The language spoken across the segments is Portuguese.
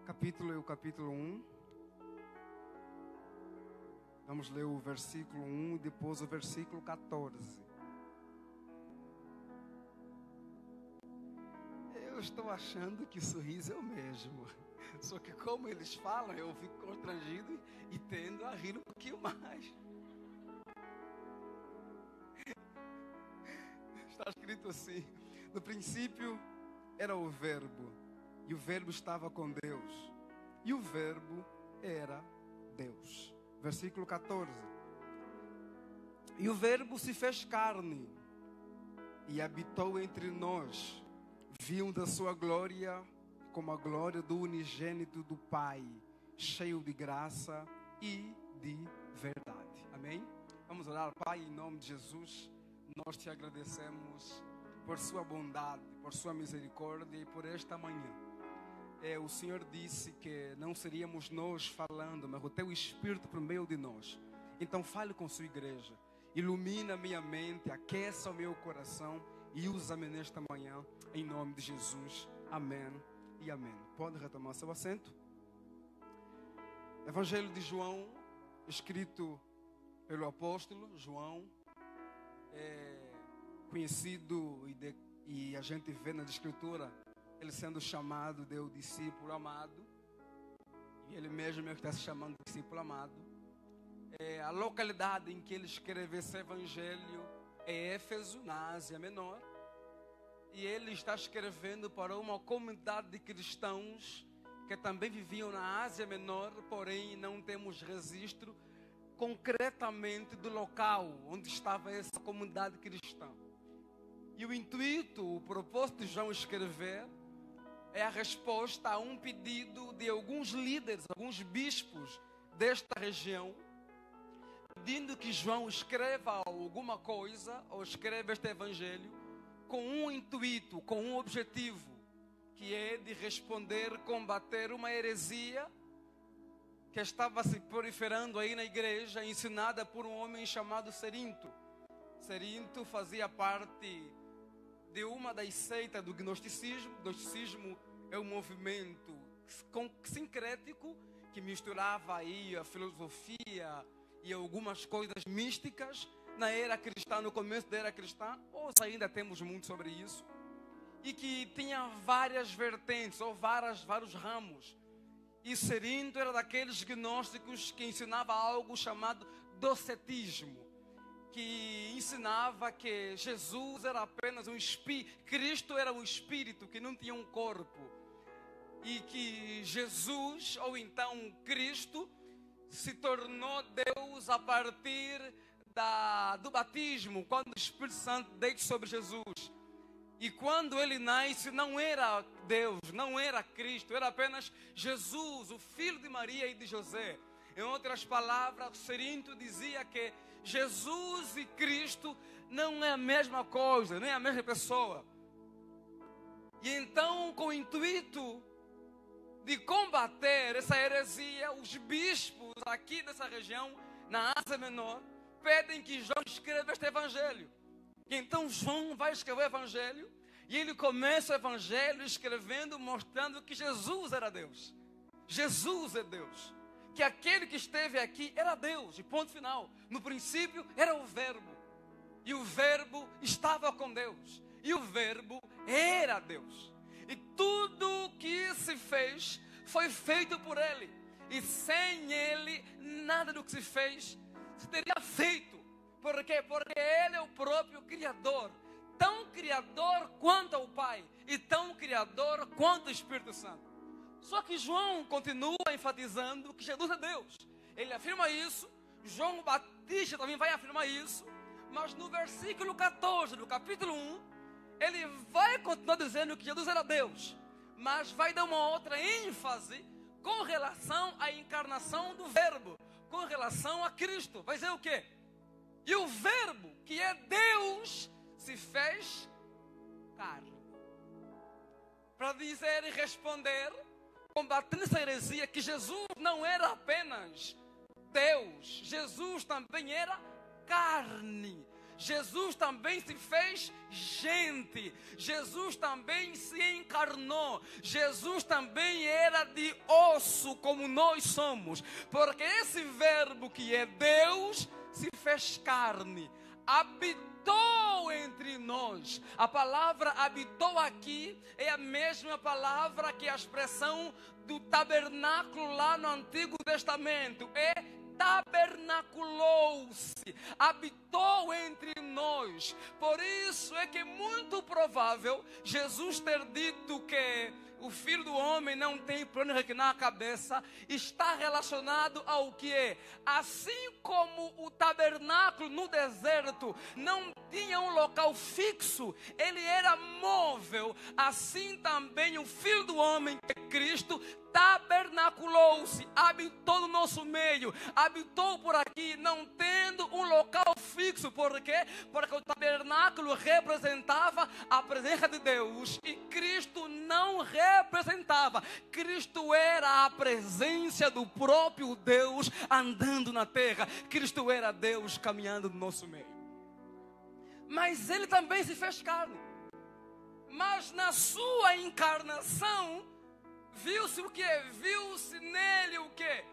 capítulo é o capítulo 1. Vamos ler o versículo 1 e depois o versículo 14. Eu estou achando que o sorriso é o mesmo. Só que como eles falam, eu fico constrangido e tendo a rir um pouquinho mais. Está escrito assim: no princípio era o Verbo, e o Verbo estava com Deus, e o Verbo era Deus. Versículo 14. E o Verbo se fez carne e habitou entre nós. Viam da sua glória como a glória do unigênito do Pai, cheio de graça e de verdade. Amém? Vamos orar. Pai, em nome de Jesus, nós te agradecemos por sua bondade, por sua misericórdia e por esta manhã. O Senhor disse que não seríamos nós falando, mas o teu Espírito por meio de nós. Então fale com sua igreja, ilumina minha mente, aqueça o meu coração e usa-me nesta manhã, em nome de Jesus. Amém e amém. Pode retomar seu assento. Evangelho de João, escrito pelo apóstolo João, conhecido e a gente vê na escritura ele sendo chamado de o discípulo amado, e ele mesmo é que está se chamando de discípulo amado. A localidade em que ele escreve esse evangelho é Éfeso, na Ásia Menor, e ele está escrevendo para uma comunidade de cristãos que também viviam na Ásia Menor, porém não temos registro concretamente do local onde estava essa comunidade cristã. E o intuito, o propósito de João escrever é a resposta a um pedido de alguns líderes, alguns bispos desta região, pedindo que João escreva alguma coisa, ou escreva este evangelho, com um intuito, com um objetivo, que é de responder, combater uma heresia que estava se proliferando aí na igreja, ensinada por um homem chamado Cerinto. Cerinto fazia parte de uma das seitas do gnosticismo. O gnosticismo é um movimento sincrético que misturava aí a filosofia e algumas coisas místicas na era cristã, no começo da era cristã. Hoje ainda temos muito sobre isso. E que tinha várias vertentes, ou vários ramos. E Cerinto era daqueles gnósticos que ensinava algo chamado docetismo, que ensinava que Jesus era apenas um espírito, Cristo era um espírito que não tinha um corpo, e que Jesus, ou então Cristo, se tornou Deus a partir do batismo, quando o Espírito Santo desce sobre Jesus. E quando ele nasce, não era Deus, não era Cristo, era apenas Jesus, o filho de Maria e de José. Em outras palavras, Cerinto dizia que Jesus e Cristo não é a mesma coisa, nem a mesma pessoa. E então, com o intuito de combater essa heresia, os bispos aqui dessa região, na Ásia Menor, pedem que João escreva este evangelho. E então João vai escrever o evangelho, e ele começa o evangelho escrevendo, mostrando que Jesus era Deus. Jesus é Deus. Que aquele que esteve aqui era Deus, e ponto final. No princípio era o Verbo, e o Verbo estava com Deus, e o Verbo era Deus. E tudo que se fez foi feito por Ele, e sem Ele nada do que se fez se teria feito. Por quê? Porque Ele é o próprio Criador, tão Criador quanto o Pai, e tão Criador quanto o Espírito Santo. Só que João continua enfatizando que Jesus é Deus. Ele afirma isso, João Batista também vai afirmar isso, mas no versículo 14 do capítulo 1, ele vai continuar dizendo que Jesus era Deus, mas vai dar uma outra ênfase com relação à encarnação do Verbo, com relação a Cristo. Vai dizer o quê? E o Verbo, que é Deus, se fez carne. Para dizer e responder, combatendo essa heresia, que Jesus não era apenas Deus, Jesus também era carne. Jesus também se fez gente. Jesus também se encarnou. Jesus também era de osso como nós somos. Porque esse verbo que é Deus se fez carne, habitou entre nós. A palavra habitou aqui é a mesma palavra que a expressão do tabernáculo lá no Antigo Testamento. Tabernaculou-se, habitou entre nós. Por isso é que é muito provável Jesus ter dito que o Filho do Homem não tem para onde reclinar a cabeça, está relacionado ao que é. Assim como o tabernáculo no deserto não tinha um local fixo, ele era móvel, assim também o Filho do Homem, que é Cristo, tabernaculou-se, habitou no nosso meio, habitou por aqui, não tendo um local fixo. Por quê? Porque o tabernáculo representava a presença de Deus e Cristo não representava. Cristo era a presença do próprio Deus andando na terra. Cristo era Deus caminhando no nosso meio. Mas ele também se fez carne. Mas na sua encarnação viu-se o quê? Viu-se nele o quê?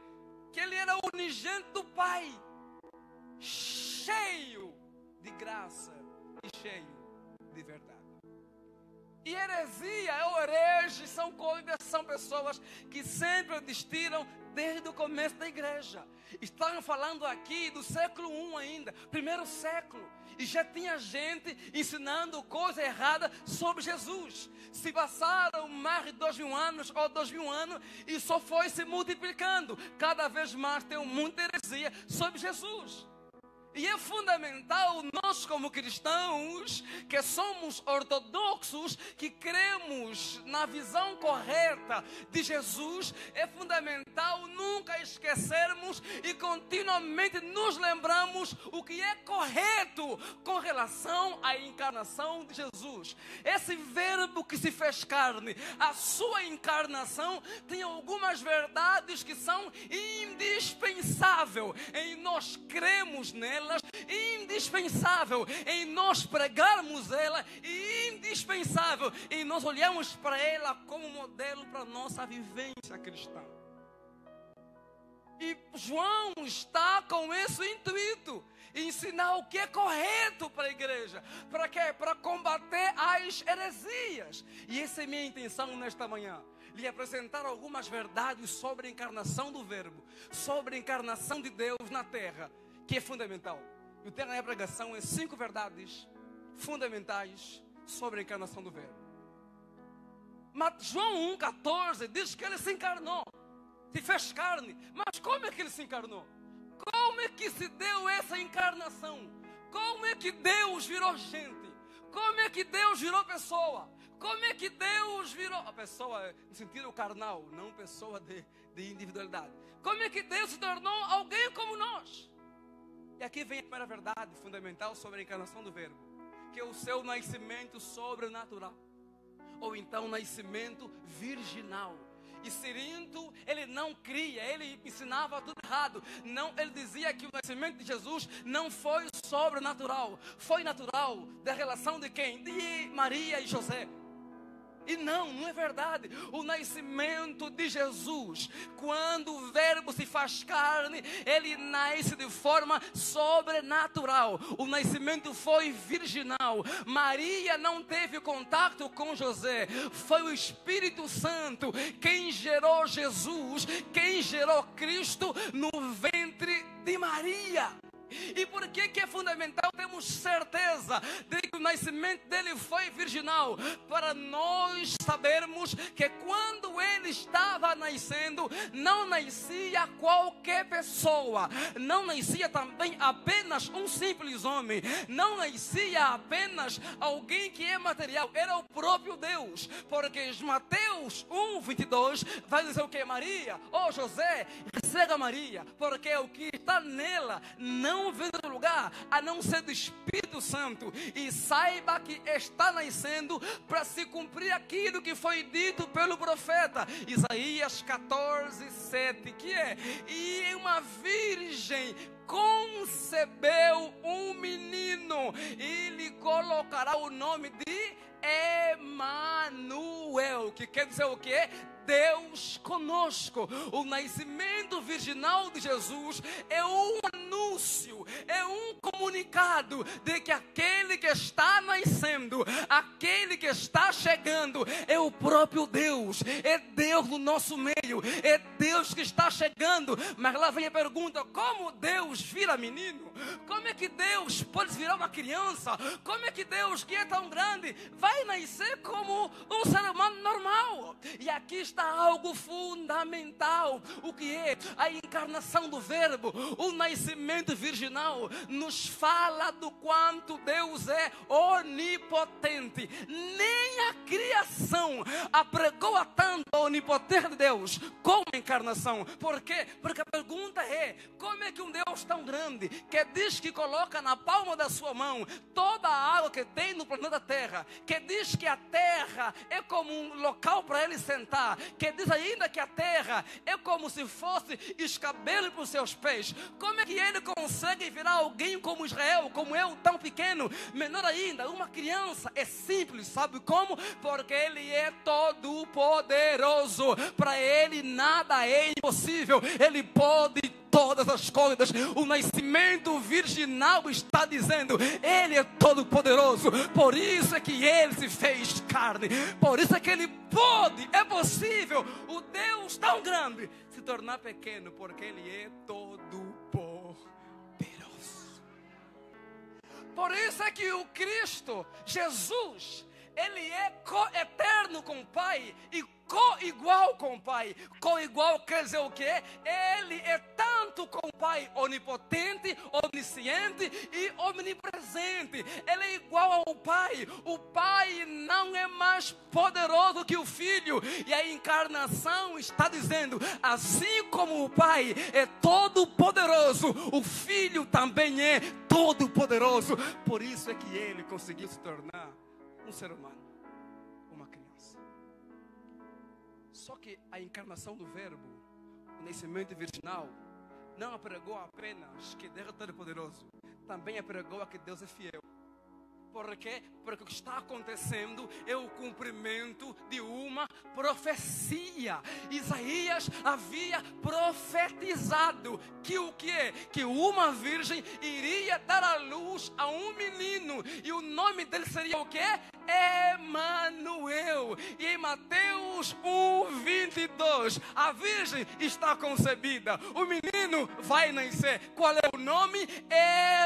Que ele era o unigênito do Pai, cheio de graça e cheio de verdade. E heresia, herege, são pessoas que sempre destiram desde o começo da igreja. Estão falando aqui do século I ainda, primeiro século. E já tinha gente ensinando coisa errada sobre Jesus. Se passaram mais de 2000 anos ou 2000 anos e só foi se multiplicando. Cada vez mais tem muita heresia sobre Jesus. E é fundamental nós como cristãos, que somos ortodoxos, que cremos na visão correta de Jesus, é fundamental nunca esquecermos e continuamente nos lembramos o que é correto com relação à encarnação de Jesus. Esse verbo que se fez carne, a sua encarnação tem algumas verdades que são indispensáveis em nós cremos nela, indispensável em nós pregarmos ela e indispensável em nós olharmos para ela como modelo para a nossa vivência cristã. E João está com esse intuito, ensinar o que é correto para a igreja. Para quê? Para combater as heresias. E essa é a minha intenção nesta manhã, lhe apresentar algumas verdades sobre a encarnação do Verbo, sobre a encarnação de Deus na terra, que é fundamental. E o tema da minha pregação é 5 verdades fundamentais sobre a encarnação do Verbo. Mas João 1,14 diz que ele se encarnou, se fez carne. Mas como é que ele se encarnou? Como é que se deu essa encarnação? Como é que Deus virou gente? Como é que Deus virou pessoa? Como é que Deus virou a pessoa no sentido carnal, não pessoa de individualidade? Como é que Deus se tornou alguém como nós? E aqui vem a primeira verdade fundamental sobre a encarnação do Verbo, que é o seu nascimento sobrenatural, ou então nascimento virginal. E Cirinto, ele não cria, ele ensinava tudo errado. Não, ele dizia que o nascimento de Jesus não foi sobrenatural, foi natural, da relação de quem? De Maria e José. E não é verdade. O nascimento de Jesus, quando o Verbo se faz carne, ele nasce de forma sobrenatural. O nascimento foi virginal. Maria não teve contato com José. Foi o Espírito Santo quem gerou Jesus, quem gerou Cristo no ventre de Maria. E por que é fundamental? Temos certeza de que o nascimento dele foi virginal, para nós sabermos que quando ele estava nascendo, não nascia qualquer pessoa, não nascia também apenas um simples homem, não nascia apenas alguém que é material, era o próprio Deus. Porque Mateus 1,22 vai dizer o que? Maria, ou José, receba Maria, porque o que está nela não vem de outro lugar a não ser do Espírito Santo. E saiba que está nascendo para se cumprir aquilo que foi dito pelo profeta Isaías 14:7, que é: e uma virgem concebeu um menino e lhe colocará o nome de Emanuel, que quer dizer o quê? Deus conosco. O nascimento virginal de Jesus é um anúncio, é um comunicado de que aquele que está nascendo, aquele que está chegando, é o próprio Deus, é Deus no nosso meio, é Deus que está chegando. Mas lá vem a pergunta: como Deus vira menino? Como é que Deus pode virar uma criança? Como é que Deus, que é tão grande, vai nascer como um ser humano normal? E aqui está algo fundamental. O que é a encarnação do Verbo? O nascimento virginal nos fala do quanto Deus é onipotente. Nem a criação apregou a tanto a onipotência de Deus como a encarnação. Por quê? Porque a pergunta é: como é que um Deus tão grande, que diz que coloca na palma da sua mão toda a água que tem no planeta Terra, que diz que a Terra é como um local para ele sentar, que diz ainda que a Terra é como se fosse escabelo para os seus pés, como é que ele consegue virar alguém como Israel, como eu, tão pequeno? Menor ainda, uma criança. É simples, sabe como? Porque ele é todo poderoso. Para ele nada é impossível. Ele pode todas as coisas. O nascimento virginal está dizendo: ele é todo poderoso. Por isso é que ele se fez carne. Por isso é que ele pode, é possível, o Deus tão grande se tornar pequeno, porque ele é todo poderoso. Por isso é que o Cristo, Jesus, ele é co-eterno com o Pai e co-igual com o Pai. Co-igual quer dizer o quê? Ele é tanto com o Pai, onipotente, onisciente e omnipresente. Ele é igual ao Pai. O Pai não é mais poderoso que o Filho. E a encarnação está dizendo: assim como o Pai é todo poderoso, o Filho também é todo poderoso. Por isso é que ele conseguiu se tornar um ser humano, uma criança. Só que a encarnação do Verbo, o nascimento virginal, não apregou apenas que Deus é todo poderoso, também apregou a que Deus é fiel. Por quê? Porque o que está acontecendo é o cumprimento de uma profecia. Isaías havia profetizado que o que é? Que uma virgem iria dar à luz a um menino, e o nome dele seria o quê? Emanuel. E em Mateus 1:22, a virgem está concebida, o menino vai nascer. Qual é o nome?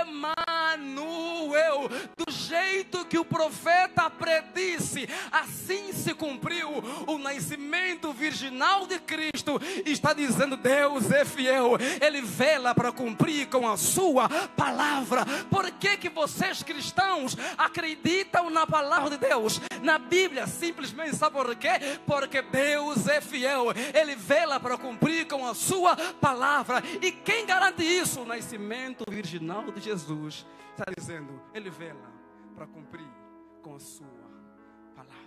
Emanuel. Do jeito que o profeta predisse, assim se cumpriu. O nascimento virginal de Cristo está dizendo: Deus é fiel, ele vela para cumprir com a sua palavra. Por que que vocês cristãos acreditam na palavra de Deus, na Bíblia? Simplesmente, sabe por quê? Porque Deus é fiel, ele vela para cumprir com a sua palavra. E quem garante isso? O nascimento virginal de Jesus está dizendo: ele vela para cumprir com a sua palavra.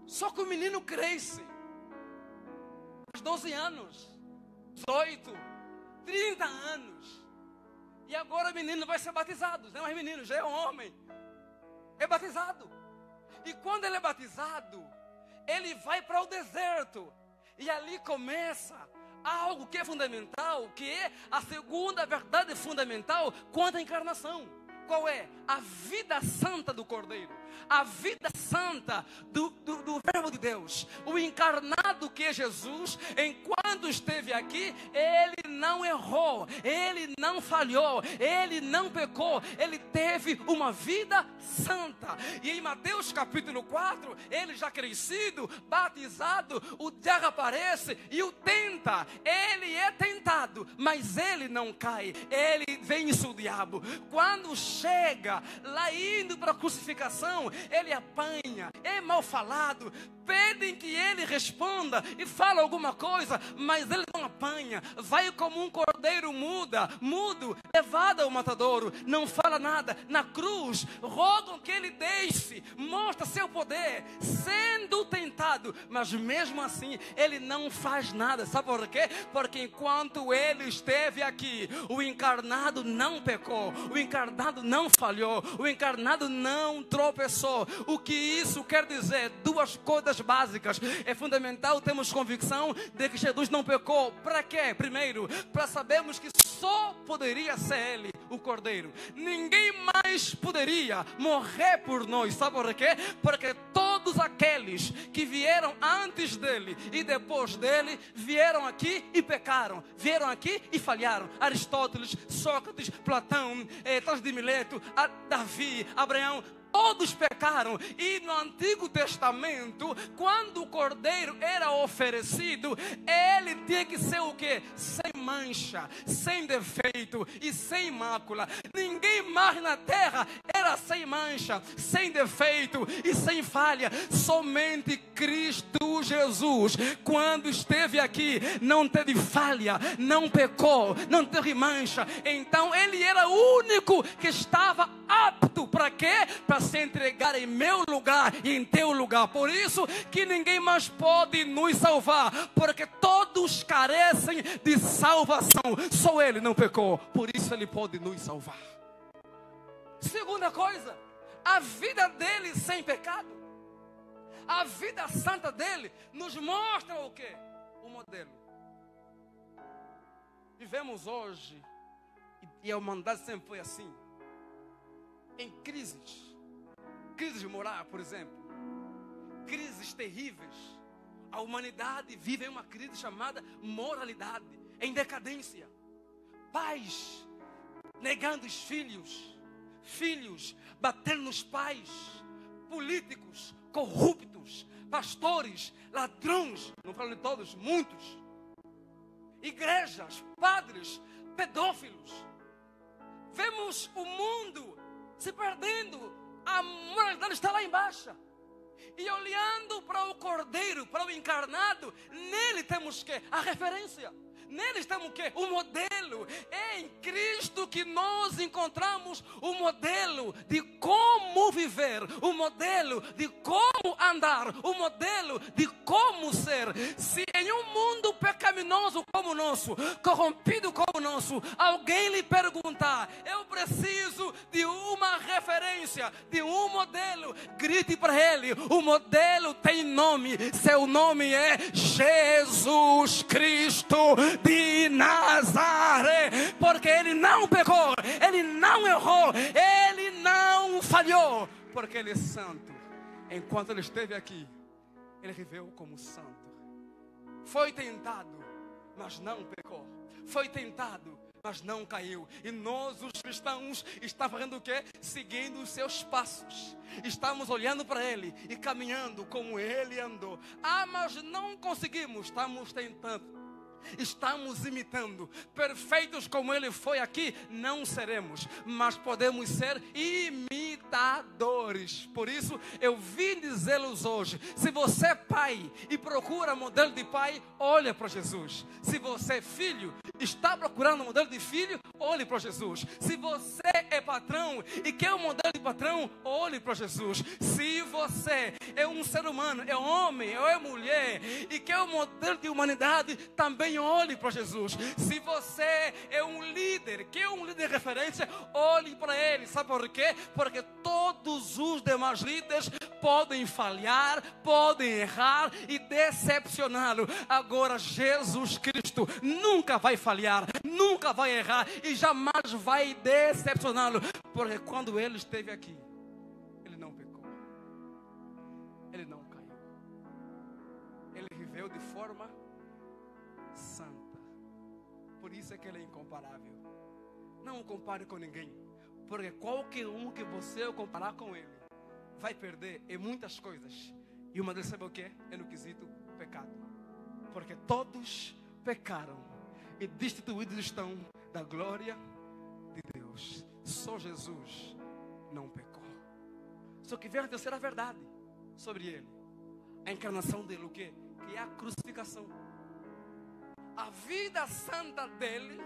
Só que o menino cresce, aos 12 anos, 18, 30 anos, e agora o menino vai ser batizado. Não é mais menino, já é um homem, é batizado. E quando ele é batizado, ele vai para o deserto, e ali começa algo que é fundamental, que é a segunda verdade fundamental quanto à encarnação. Qual é? A vida santa do Cordeiro, a vida santa do Verbo de Deus. O encarnado que é Jesus, enquanto esteve aqui, ele não errou, ele não falhou, ele não pecou, ele teve uma vida santa. E em Mateus capítulo 4, ele já crescido, batizado, o diabo aparece e o tenta. Ele é tentado, mas ele não cai, ele vence o diabo. Quando chega lá indo para a crucificação, ele apanha, é mal falado, pedem que ele responda e fale alguma coisa, mas ele não apanha. Vai como um cordeiro mudo, levado ao matadouro, não fala nada. Na cruz, rogam que ele deixe, mostra seu poder, sendo tentado, mas mesmo assim, ele não faz nada. Sabe por quê? Porque enquanto ele esteve aqui, o encarnado não pecou, o encarnado não falhou, o encarnado não tropeçou. O que isso quer dizer? Duas coisas básicas. É fundamental termos convicção de que Jesus não pecou. Para quê? Primeiro, para sabermos que só poderia ser ele, o Cordeiro. Ninguém mais poderia morrer por nós. Sabe por quê? Porque todos aqueles que vieram antes dele e depois dele, vieram aqui e pecaram, vieram aqui e falharam. Aristóteles, Sócrates, Platão, Tales de Mileto, Davi, Abraão, todos pecaram. E no Antigo Testamento, quando o cordeiro era oferecido, ele tinha que ser o quê? Sem mancha, sem defeito e sem mácula. Ninguém mais na terra era sem mancha, sem defeito e sem falha. Somente Cristo Jesus, quando esteve aqui, não teve falha, não pecou, não teve mancha. Então ele era o único que estava apto para quê? Para se entregar em meu lugar e em teu lugar. Por isso que ninguém mais pode nos salvar, porque todos carecem de salvação. Só ele não pecou, por isso ele pode nos salvar. Segunda coisa, a vida dele sem pecado, a vida santa dele nos mostra o quê? O modelo. Vivemos hoje, e a humanidade sempre foi assim, em crises moral, por exemplo, crises terríveis. A humanidade vive em uma crise chamada moralidade, em decadência. Pais negando os filhos batendo nos pais, políticos corruptos, pastores ladrões, não falo de todos, muitos, igrejas, padres pedófilos. Vemos o mundo se perdendo, a moralidade está lá embaixo. E olhando para o Cordeiro, para o encarnado, nele temos que a referência. Neles temos o quê? O modelo. É em Cristo que nós encontramos o modelo de como viver, o modelo de como andar, o modelo de como ser. Se em um mundo pecaminoso como o nosso, corrompido como o nosso, alguém lhe perguntar, eu preciso de uma referência, de um modelo, grite para ele, o modelo tem nome, seu nome é Jesus Cristo de Nazaré, porque ele não pecou, ele não errou, ele não falhou, porque ele é santo. Enquanto ele esteve aqui, ele viveu como santo. Foi tentado, mas não pecou. Foi tentado, mas não caiu. E nós, os cristãos, estamos fazendo o quê? Seguindo os seus passos. Estamos olhando para ele e caminhando como ele andou. Ah, mas não conseguimos. Estamos tentando. Estamos imitando. Perfeitos como ele foi aqui, não seremos, mas podemos ser imitadores. Por isso, eu vim dizê-los hoje: se você é pai e procura modelo de pai, olha para Jesus. Se você é filho, está procurando modelo de filho, olhe para Jesus. Se você é patrão e quer um modelo de patrão, olhe para Jesus. Se você é um ser humano, é homem ou é mulher e quer um modelo de humanidade, também olhe para Jesus. Se você é um líder, quer um líder de referência, olhe para ele. Sabe por quê? Porque todos os demais líderes podem falhar, podem errar e decepcioná-lo. Agora Jesus Cristo nunca vai falhar, nunca vai errar e jamais vai decepcioná-lo, porque quando ele esteve aqui, ele não pecou, ele não caiu, ele viveu de forma santa. Por isso é que ele é incomparável. Não o compare com ninguém, porque qualquer um que você comparar com ele vai perder em muitas coisas. E uma delas, sabe o que? É no quesito pecado. Porque todos pecaram e destituídos estão da glória de Deus. Só Jesus não pecou. Só que vem a terceira verdade sobre ele. A encarnação dele, o quê? Que é a crucificação. A vida santa dele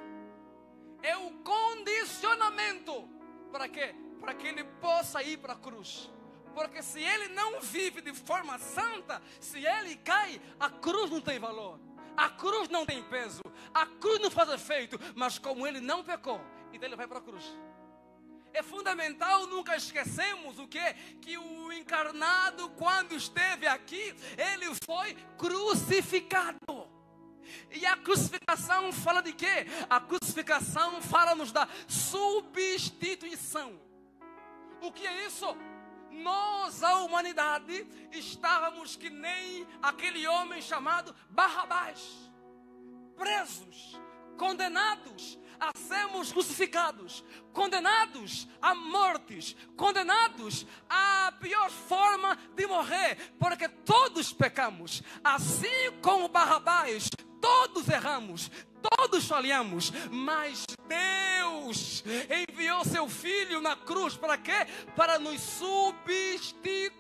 é o condicionamento. Para quê? Para que ele possa ir para a cruz. Porque se ele não vive de forma santa, se ele cai, a cruz não tem valor. A cruz não tem peso. A cruz não faz efeito. Mas como ele não pecou, então ele vai para a cruz. É fundamental nunca esquecemos o quê? Que o encarnado, quando esteve aqui, ele foi crucificado. E a crucificação fala de quê? A crucificação fala-nos da substituição. O que é isso? Nós, a humanidade, estávamos que nem aquele homem chamado Barrabás, presos, condenados a sermos crucificados, condenados a mortes, condenados à pior forma de morrer, porque todos pecamos, assim como Barrabás, todos erramos, todos falhamos, mas Deus enviou seu Filho na cruz para quê? Para nos substituir.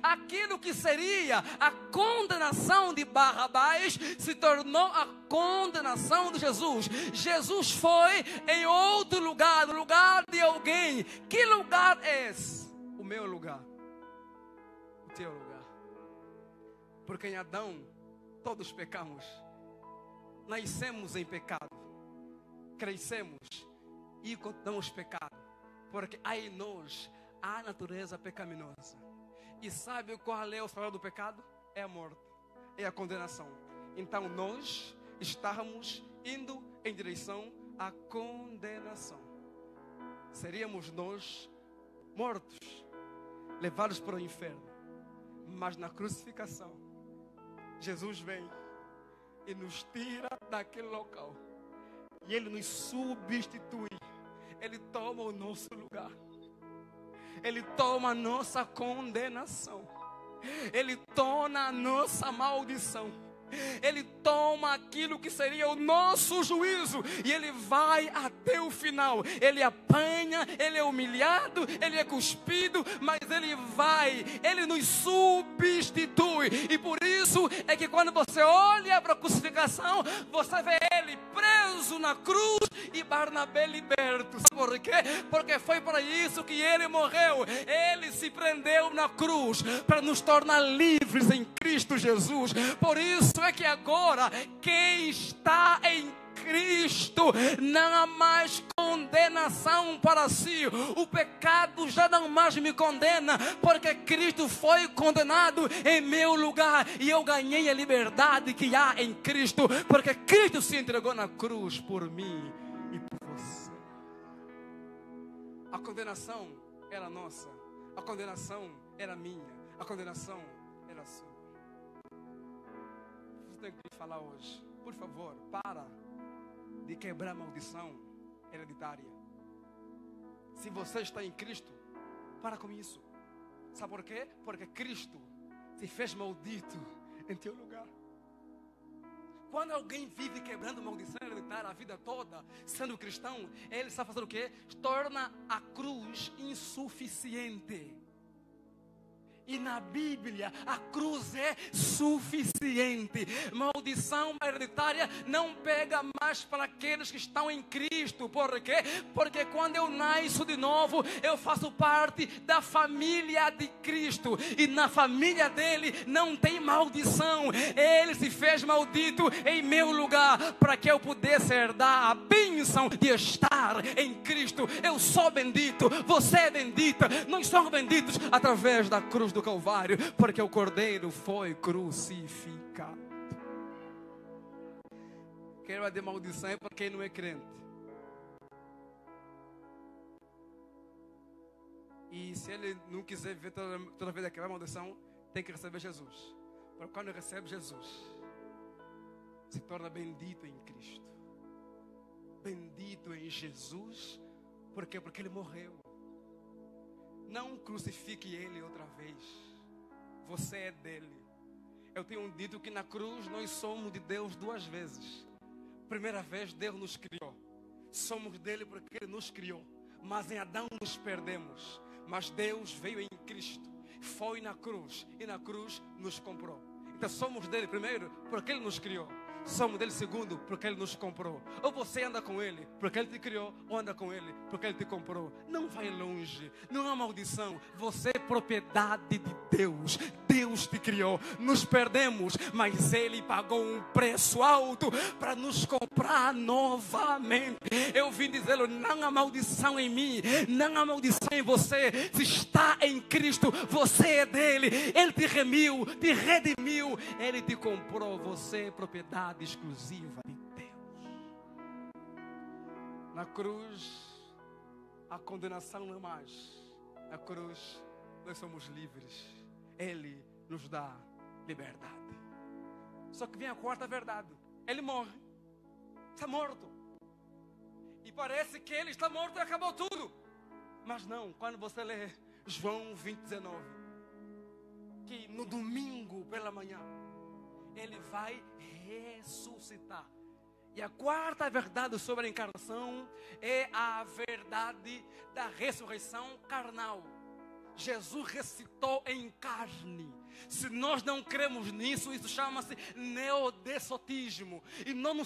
Aquilo que seria a condenação de Barrabás se tornou a condenação de Jesus. Jesus foi em outro lugar, no lugar de alguém. Que lugar é esse? O meu lugar, o teu lugar. Porque em Adão todos pecamos. Nascemos em pecado, crescemos e continuamos pecado, porque há em nós a natureza pecaminosa. E sabe qual é o salário do pecado? É a morte, é a condenação. Então nós estávamos indo em direção à condenação. Seríamos nós mortos, levados para o inferno. Mas na crucificação, Jesus vem e nos tira daquele local. E Ele nos substitui. Ele toma o nosso lugar. Ele toma a nossa condenação. Ele toma a nossa maldição. Ele toma aquilo que seria o nosso juízo e Ele vai até o final. Ele apanha, Ele é humilhado, Ele é cuspido, mas Ele vai, Ele nos substitui. E por isso é que quando você olha para a crucificação, você vê Ele preso na cruz e Barnabé liberto. Sabe por quê? Porque foi para isso que Ele morreu. Ele se prendeu na cruz para nos tornar livres em Cristo Jesus. Por isso é que agora quem está em Cristo não há mais condenação para si. O pecado já não mais me condena, porque Cristo foi condenado em meu lugar e eu ganhei a liberdade que há em Cristo, porque Cristo se entregou na cruz por mim e por você. A condenação era nossa, a condenação era minha, a condenação era sua. Tenho que falar hoje, por favor, para de quebrar a maldição hereditária. Se você está em Cristo, para com isso. Sabe por quê? Porque Cristo se fez maldito em teu lugar. Quando alguém vive quebrando maldição hereditária a vida toda, sendo cristão, ele está fazendo o quê? Torna a cruz insuficiente. E na Bíblia a cruz é suficiente. Maldição hereditária não pega mais para aqueles que estão em Cristo. Por quê? Porque quando eu nasço de novo, eu faço parte da família de Cristo. E na família dele não tem maldição. Ele se fez maldito em meu lugar, para que eu pudesse herdar a bênção de estar em Cristo. Eu sou bendito, você é bendita, nós somos benditos através da cruz do Calvário, porque o Cordeiro foi crucificado. Quem vai ter maldição é para quem não é crente. E se ele não quiser viver toda vez aquela maldição, tem que receber Jesus. Porque quando recebe Jesus, se torna bendito em Cristo. Bendito em Jesus. Por quê? Porque Ele morreu. Não crucifique Ele outra vez. Você é dele. Eu tenho dito que na cruz nós somos de Deus duas vezes. Primeira vez Deus nos criou. Somos dele porque Ele nos criou. Mas em Adão nos perdemos. Mas Deus veio em Cristo foi na cruz, e na cruz nos comprou. Então somos dele primeiro, porque ele nos criou. Somos dele segundo, porque ele nos comprou. Ou você anda com ele, porque ele te criou, ou anda com ele, porque ele te comprou. Não vai longe, não há maldição. Você é propriedade de Deus. Deus te criou. Nos perdemos, mas ele pagou um preço alto para nos comprar novamente. Eu vim dizê-lo, não há maldição em mim, não há maldição em você. Se está em Cristo, você é dele. Ele te remiu, te redimiu, ele te comprou. Você é propriedade exclusiva de Deus. Na cruz, a condenação não é mais. Na cruz, nós somos livres. Ele nos dá liberdade. Só que vem a quarta verdade. Ele morre. Está morto. E parece que ele está morto e acabou tudo. Mas não, quando você lê João 20:19, que no domingo pela manhã ele vai ressuscitar. E a quarta verdade sobre a encarnação é a verdade da ressurreição carnal. Jesus ressuscitou em carne. Se nós não cremos nisso, isso chama-se neodessotismo. E não,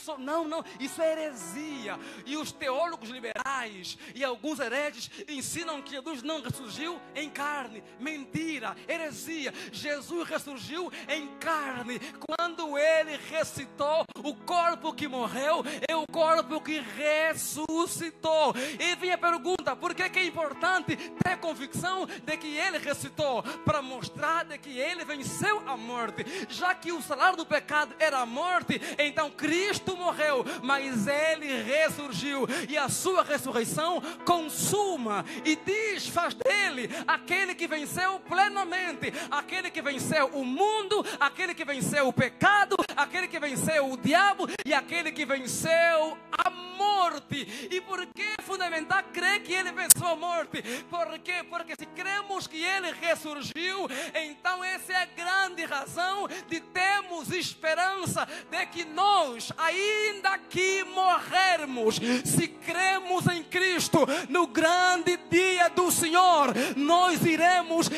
isso é heresia. E os teólogos liberais e alguns hereges ensinam que Jesus não ressurgiu em carne. Mentira, heresia. Jesus ressurgiu em carne. Quando ele ressuscitou, o corpo que morreu é o corpo que ressuscitou. E vem a pergunta, por que é importante ter convicção de que ele ressuscitou? Para mostrar de que ele venceu a morte. Já que o salário do pecado era a morte, então Cristo morreu, mas ele ressurgiu, e a sua ressurreição consuma e desfaz dele aquele que venceu plenamente, aquele que venceu o mundo, aquele que venceu o pecado, aquele que venceu o diabo e aquele que venceu a morte. E por que é fundamental crer que ele venceu a morte? Por quê? Porque se cremos que ele ressurgiu, então essa é a grande razão de termos esperança de que nós, ainda que morrermos, se cremos em Cristo, no grande dia do Senhor, nós iremos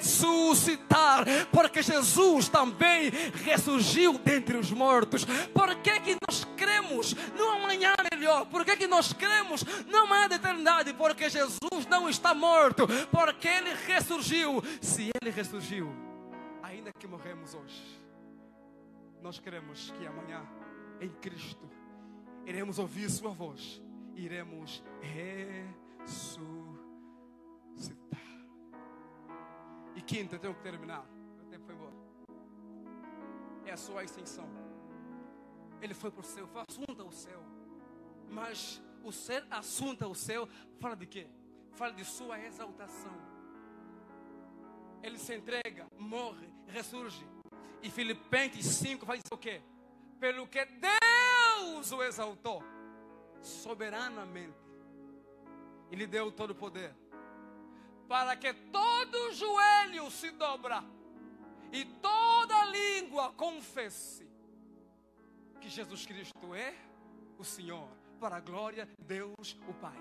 ressuscitar, porque Jesus também ressurgiu dentre os mortos. Por que nós cremos no amanhã melhor? Por que nós cremos no amanhã da eternidade? Porque Jesus não está morto, porque ele ressurgiu. Se ele ressurgiu, ainda que morremos hoje, nós queremos que amanhã, em Cristo, iremos ouvir sua voz, iremos ressuscitar. E quinta, eu tenho que terminar, o tempo foi embora, é a sua ascensão. Ele foi para o céu, foi assunto ao céu. Mas o ser assunto ao céu fala de quê? Fala de sua exaltação. Ele se entrega, morre, ressurge. E Filipenses 5 vai dizer o quê? Pelo que Deus o exaltou soberanamente, e lhe deu todo o poder, para que todo joelho se dobra e toda língua confesse que Jesus Cristo é o Senhor, para a glória de Deus o Pai.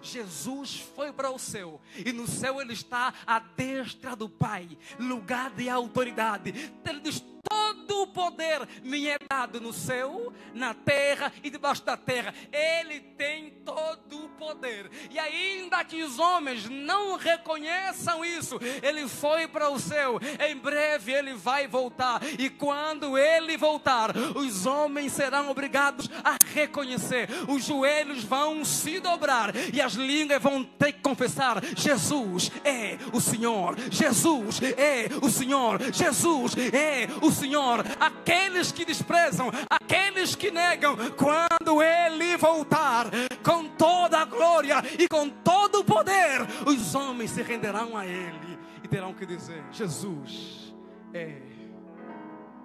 Jesus foi para o céu, e no céu ele está à destra do Pai, lugar de autoridade. Ele diz: todo o poder me é dado no céu, na terra e debaixo da terra. Ele tem todo o poder. E ainda que os homens não reconheçam isso, ele foi para o céu. Em breve ele vai voltar. E quando ele voltar, os homens serão obrigados a reconhecer. Os joelhos vão se dobrar e as línguas vão ter que confessar: Jesus é o Senhor. Jesus é o Senhor. Jesus é o Senhor. Aqueles que desprezam, aqueles que negam, quando ele voltar com toda a glória e com todo o poder, os homens se renderão a ele e terão que dizer: Jesus é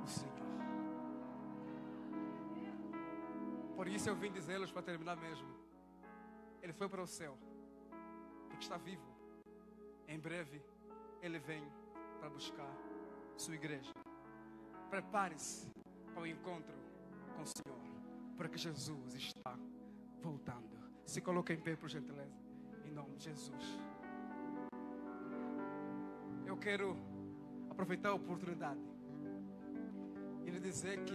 o Senhor. Por isso eu vim dizê-los, para terminar mesmo, ele foi para o céu porque está vivo. Em breve ele vem para buscar sua igreja. Prepare-se para o encontro com o Senhor, porque Jesus está voltando. Se coloque em pé, por gentileza, em nome de Jesus. Eu eu quero aproveitar a oportunidade e lhe dizer que